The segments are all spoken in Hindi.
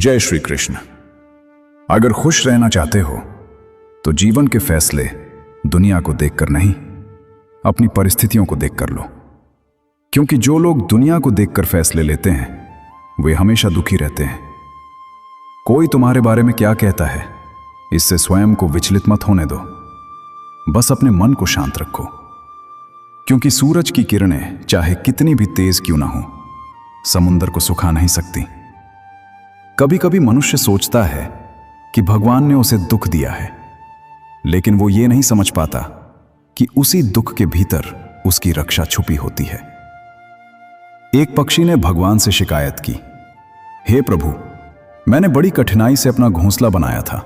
जय श्री कृष्ण। अगर खुश रहना चाहते हो तो जीवन के फैसले दुनिया को देखकर नहीं, अपनी परिस्थितियों को देखकर लो। क्योंकि जो लोग दुनिया को देखकर फैसले लेते हैं वे हमेशा दुखी रहते हैं। कोई तुम्हारे बारे में क्या कहता है, इससे स्वयं को विचलित मत होने दो। बस अपने मन को शांत रखो, क्योंकि सूरज की किरणें चाहे कितनी भी तेज क्यों ना हो, समुद्र को सुखा नहीं सकती। कभी कभी मनुष्य सोचता है कि भगवान ने उसे दुख दिया है, लेकिन वो ये नहीं समझ पाता कि उसी दुख के भीतर उसकी रक्षा छुपी होती है। एक पक्षी ने भगवान से शिकायत की, हे प्रभु, मैंने बड़ी कठिनाई से अपना घोंसला बनाया था,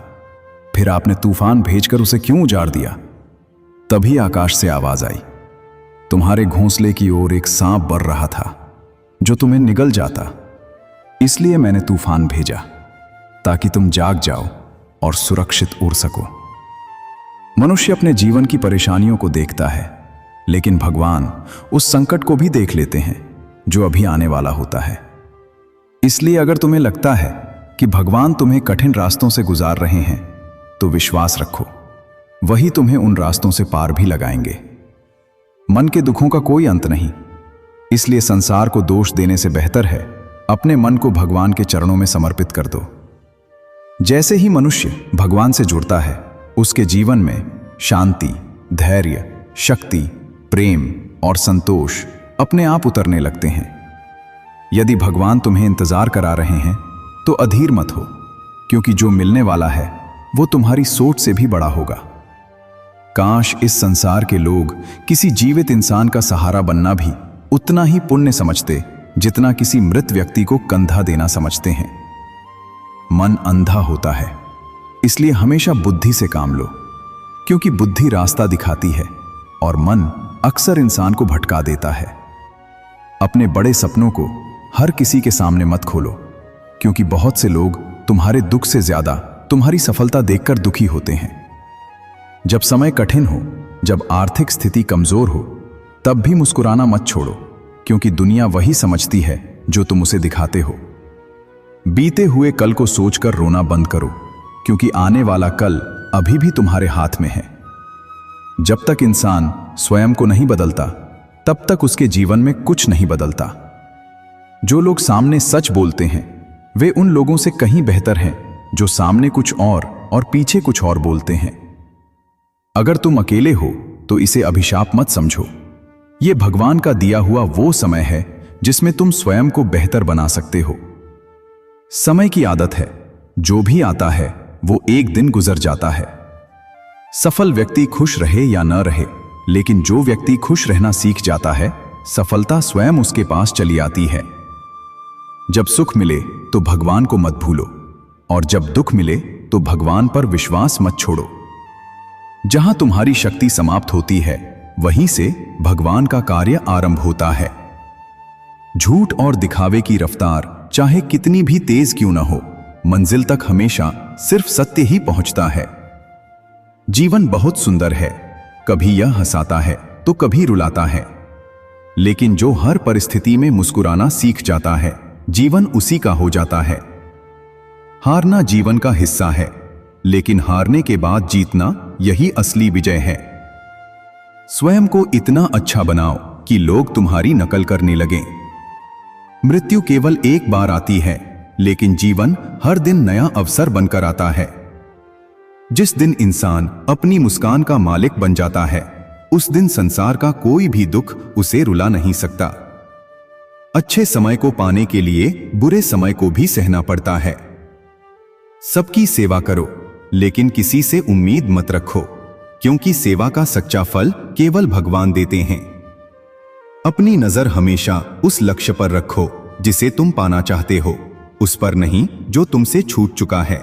फिर आपने तूफान भेजकर उसे क्यों उजाड़ दिया? तभी आकाश से आवाज आई, तुम्हारे घोंसले की ओर एक सांप बढ़ रहा था जो तुम्हें निगल जाता, इसलिए मैंने तूफान भेजा ताकि तुम जाग जाओ और सुरक्षित उड़ सको। मनुष्य अपने जीवन की परेशानियों को देखता है, लेकिन भगवान उस संकट को भी देख लेते हैं जो अभी आने वाला होता है। इसलिए अगर तुम्हें लगता है कि भगवान तुम्हें कठिन रास्तों से गुजार रहे हैं तो विश्वास रखो, वही तुम्हें उन रास्तों से पार भी लगाएंगे। मन के दुखों का कोई अंत नहीं, इसलिए संसार को दोष देने से बेहतर है अपने मन को भगवान के चरणों में समर्पित कर दो। जैसे ही मनुष्य भगवान से जुड़ता है, उसके जीवन में शांति, धैर्य, शक्ति, प्रेम और संतोष अपने आप उतरने लगते हैं। यदि भगवान तुम्हें इंतजार करा रहे हैं तो अधीर मत हो, क्योंकि जो मिलने वाला है वो तुम्हारी सोच से भी बड़ा होगा। काश इस संसार के लोग किसी जीवित इंसान का सहारा बनना भी उतना ही पुण्य समझते जितना किसी मृत व्यक्ति को कंधा देना समझते हैं। मन अंधा होता है, इसलिए हमेशा बुद्धि से काम लो, क्योंकि बुद्धि रास्ता दिखाती है और मन अक्सर इंसान को भटका देता है। अपने बड़े सपनों को हर किसी के सामने मत खोलो, क्योंकि बहुत से लोग तुम्हारे दुख से ज्यादा तुम्हारी सफलता देखकर दुखी होते हैं। जब समय कठिन हो, जब आर्थिक स्थिति कमजोर हो, तब भी मुस्कुराना मत छोड़ो, क्योंकि दुनिया वही समझती है जो तुम उसे दिखाते हो। बीते हुए कल को सोचकर रोना बंद करो, क्योंकि आने वाला कल अभी भी तुम्हारे हाथ में है। जब तक इंसान स्वयं को नहीं बदलता, तब तक उसके जीवन में कुछ नहीं बदलता। जो लोग सामने सच बोलते हैं वे उन लोगों से कहीं बेहतर हैं जो सामने कुछ और पीछे कुछ और बोलते हैं। अगर तुम अकेले हो तो इसे अभिशाप मत समझो। ये भगवान का दिया हुआ वो समय है जिसमें तुम स्वयं को बेहतर बना सकते हो। समय की आदत है, जो भी आता है वो एक दिन गुजर जाता है। सफल व्यक्ति खुश रहे या न रहे, लेकिन जो व्यक्ति खुश रहना सीख जाता है, सफलता स्वयं उसके पास चली आती है। जब सुख मिले तो भगवान को मत भूलो, और जब दुख मिले तो भगवान पर विश्वास मत छोड़ो। जहां तुम्हारी शक्ति समाप्त होती है, वहीं से भगवान का कार्य आरंभ होता है। झूठ और दिखावे की रफ्तार चाहे कितनी भी तेज क्यों न हो, मंजिल तक हमेशा सिर्फ सत्य ही पहुंचता है। जीवन बहुत सुंदर है, कभी यह हंसाता है तो कभी रुलाता है, लेकिन जो हर परिस्थिति में मुस्कुराना सीख जाता है, जीवन उसी का हो जाता है। हारना जीवन का हिस्सा है, लेकिन हारने के बाद जीतना यही असली विजय है। स्वयं को इतना अच्छा बनाओ कि लोग तुम्हारी नकल करने लगें। मृत्यु केवल एक बार आती है, लेकिन जीवन हर दिन नया अवसर बनकर आता है। जिस दिन इंसान अपनी मुस्कान का मालिक बन जाता है, उस दिन संसार का कोई भी दुख उसे रुला नहीं सकता। अच्छे समय को पाने के लिए बुरे समय को भी सहना पड़ता है। सबकी सेवा करो, लेकिन किसी से उम्मीद मत रखो, क्योंकि सेवा का सच्चा फल केवल भगवान देते हैं। अपनी नजर हमेशा उस लक्ष्य पर रखो जिसे तुम पाना चाहते हो, उस पर नहीं जो तुमसे छूट चुका है।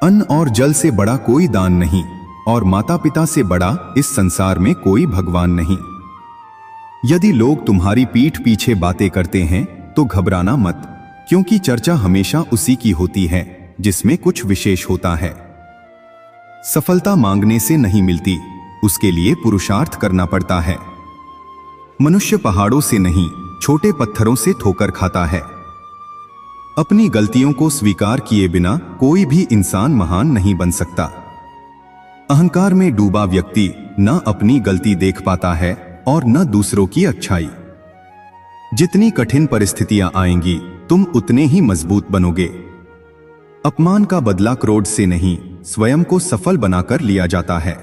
अन्न और जल से बड़ा कोई दान नहीं, और माता पिता से बड़ा इस संसार में कोई भगवान नहीं। यदि लोग तुम्हारी पीठ पीछे बातें करते हैं तो घबराना मत, क्योंकि चर्चा हमेशा उसी की होती है जिसमें कुछ विशेष होता है। सफलता मांगने से नहीं मिलती, उसके लिए पुरुषार्थ करना पड़ता है। मनुष्य पहाड़ों से नहीं, छोटे पत्थरों से ठोकर खाता है। अपनी गलतियों को स्वीकार किए बिना कोई भी इंसान महान नहीं बन सकता। अहंकार में डूबा व्यक्ति न अपनी गलती देख पाता है और न दूसरों की अच्छाई। जितनी कठिन परिस्थितियां आएंगी, तुम उतने ही मजबूत बनोगे। अपमान का बदला क्रोध से नहीं, स्वयं को सफल बनाकर लिया जाता है।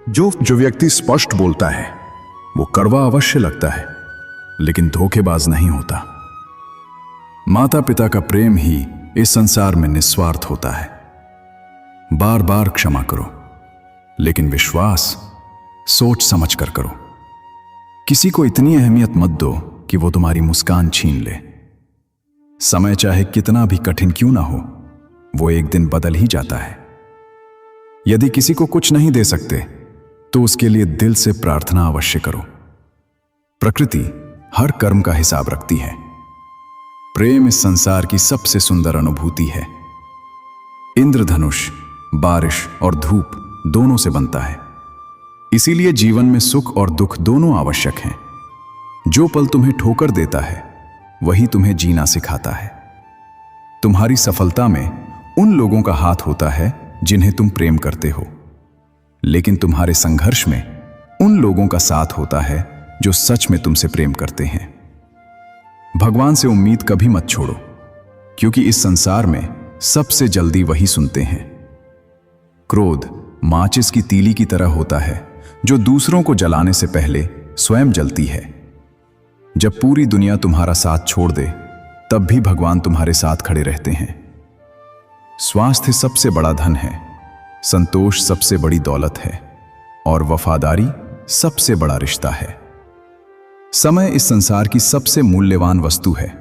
जो व्यक्ति स्पष्ट बोलता है वो कड़वा अवश्य लगता है, लेकिन धोखेबाज नहीं होता। माता पिता का प्रेम ही इस संसार में निस्वार्थ होता है। बार बार क्षमा करो, लेकिन विश्वास सोच समझ कर करो। किसी को इतनी अहमियत मत दो कि वो तुम्हारी मुस्कान छीन ले। समय चाहे कितना भी कठिन क्यों ना हो, वो एक दिन बदल ही जाता है। यदि किसी को कुछ नहीं दे सकते तो उसके लिए दिल से प्रार्थना अवश्य करो। प्रकृति हर कर्म का हिसाब रखती है। प्रेम इस संसार की सबसे सुंदर अनुभूति है। इंद्रधनुष बारिश और धूप दोनों से बनता है, इसीलिए जीवन में सुख और दुख दोनों आवश्यक हैं। जो पल तुम्हें ठोकर देता है वही तुम्हें जीना सिखाता है। तुम्हारी सफलता में उन लोगों का हाथ होता है जिन्हें तुम प्रेम करते हो, लेकिन तुम्हारे संघर्ष में उन लोगों का साथ होता है जो सच में तुमसे प्रेम करते हैं। भगवान से उम्मीद कभी मत छोड़ो, क्योंकि इस संसार में सबसे जल्दी वही सुनते हैं। क्रोध माचिस की तीली की तरह होता है जो दूसरों को जलाने से पहले स्वयं जलती है। जब पूरी दुनिया तुम्हारा साथ छोड़ दे तब भी भगवान तुम्हारे साथ खड़े रहते हैं। स्वास्थ्य सबसे बड़ा धन है, संतोष सबसे बड़ी दौलत है और वफादारी सबसे बड़ा रिश्ता है। समय इस संसार की सबसे मूल्यवान वस्तु है,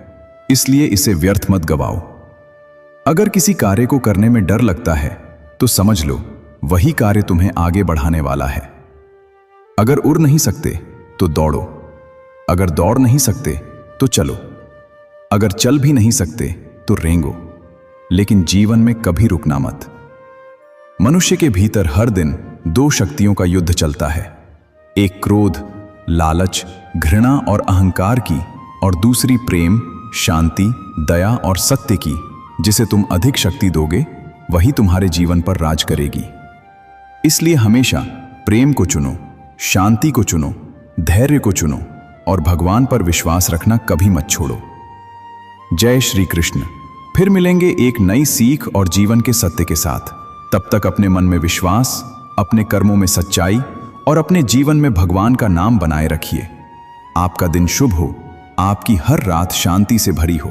इसलिए इसे व्यर्थ मत गवाओ। अगर किसी कार्य को करने में डर लगता है तो समझ लो वही कार्य तुम्हें आगे बढ़ाने वाला है। अगर उड़ नहीं सकते तो दौड़ो, अगर दौड़ नहीं सकते तो चलो, अगर चल भी नहीं सकते तो रेंगो, लेकिन जीवन में कभी रुकना मत। मनुष्य के भीतर हर दिन दो शक्तियों का युद्ध चलता है, एक क्रोध लालच घृणा और अहंकार की, और दूसरी प्रेम शांति दया और सत्य की। जिसे तुम अधिक शक्ति दोगे वही तुम्हारे जीवन पर राज करेगी। इसलिए हमेशा प्रेम को चुनो, शांति को चुनो, धैर्य को चुनो और भगवान पर विश्वास रखना कभी मत छोड़ो। जय श्री कृष्ण। फिर मिलेंगे एक नई सीख और जीवन के सत्य के साथ। तब तक अपने मन में विश्वास, अपने कर्मों में सच्चाई और अपने जीवन में भगवान का नाम बनाए रखिए। आपका दिन शुभ हो, आपकी हर रात शांति से भरी हो।